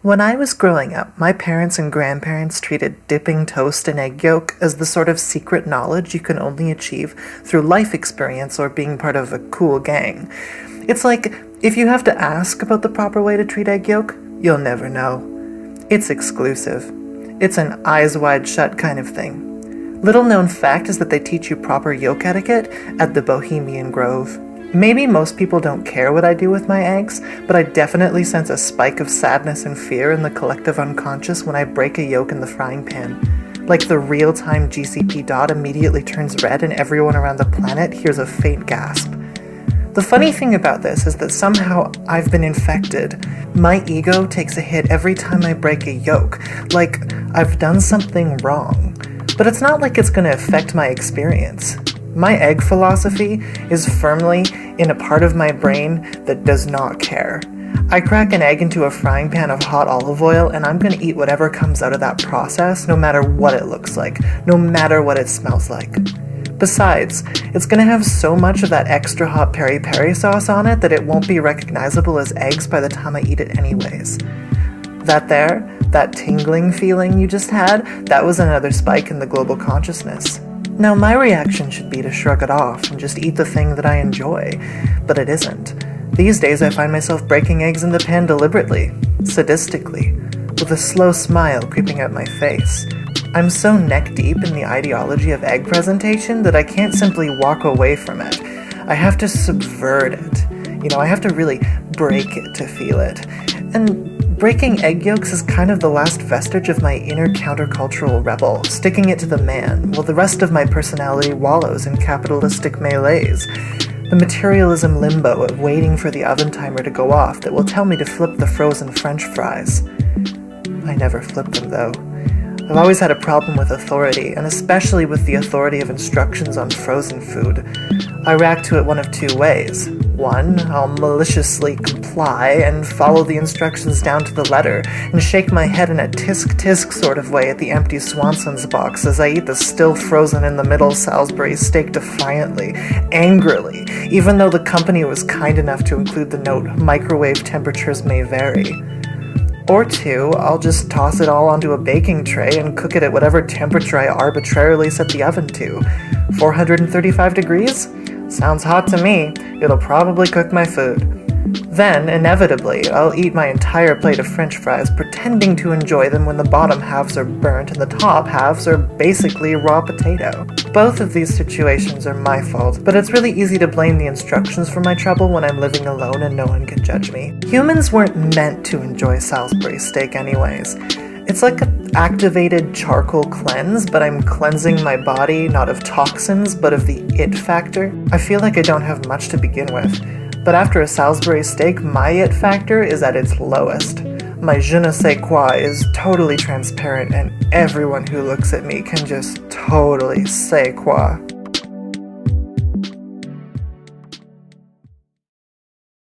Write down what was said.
When I was growing up, my parents and grandparents treated dipping toast in egg yolk as the sort of secret knowledge you can only achieve through life experience or being part of a cool gang. It's like, if you have to ask about the proper way to treat egg yolk, you'll never know. It's exclusive. It's an eyes wide shut kind of thing. Little known fact is that they teach you proper yolk etiquette at the Bohemian Grove. Maybe most people don't care what I do with my eggs, but I definitely sense a spike of sadness and fear in the collective unconscious when I break a yolk in the frying pan. Like the real-time GCP dot immediately turns red and everyone around the planet hears a faint gasp. The funny thing about this is that somehow I've been infected. My ego takes a hit every time I break a yolk, like I've done something wrong. But it's not like it's going to affect my experience. My egg philosophy is firmly in a part of my brain that does not care. I crack an egg into a frying pan of hot olive oil and I'm going to eat whatever comes out of that process, no matter what it looks like, no matter what it smells like. Besides, it's going to have so much of that extra hot peri-peri sauce on it that it won't be recognizable as eggs by the time I eat it anyways. That tingling feeling you just had, that was another spike in the global consciousness. Now, my reaction should be to shrug it off and just eat the thing that I enjoy, but it isn't. These days I find myself breaking eggs in the pan deliberately, sadistically, with a slow smile creeping out my face. I'm so neck-deep in the ideology of egg presentation that I can't simply walk away from it. I have to subvert it. I have to really break it to feel it. And breaking egg yolks is kind of the last vestige of my inner countercultural rebel, sticking it to the man, while the rest of my personality wallows in capitalistic melees. The materialism limbo of waiting for the oven timer to go off that will tell me to flip the frozen French fries. I never flip them, though. I've always had a problem with authority, and especially with the authority of instructions on frozen food. I react to it one of two ways. One, I'll maliciously comply and follow the instructions down to the letter, and shake my head in a tisk-tisk sort of way at the empty Swanson's box as I eat the still frozen in the middle Salisbury steak defiantly, angrily, even though the company was kind enough to include the note, "Microwave temperatures may vary." Or two, I'll just toss it all onto a baking tray and cook it at whatever temperature I arbitrarily set the oven to. 435 degrees? Sounds hot to me. It'll probably cook my food. Then, inevitably, I'll eat my entire plate of French fries, pretending to enjoy them when the bottom halves are burnt and the top halves are basically raw potato. Both of these situations are my fault, but it's really easy to blame the instructions for my trouble when I'm living alone and no one can judge me. Humans weren't meant to enjoy Salisbury steak anyways. It's like an activated charcoal cleanse, but I'm cleansing my body not of toxins, but of the it factor. I feel like I don't have much to begin with. But after a Salisbury steak, my it factor is at its lowest. My je ne sais quoi is totally transparent, and everyone who looks at me can just totally say quoi.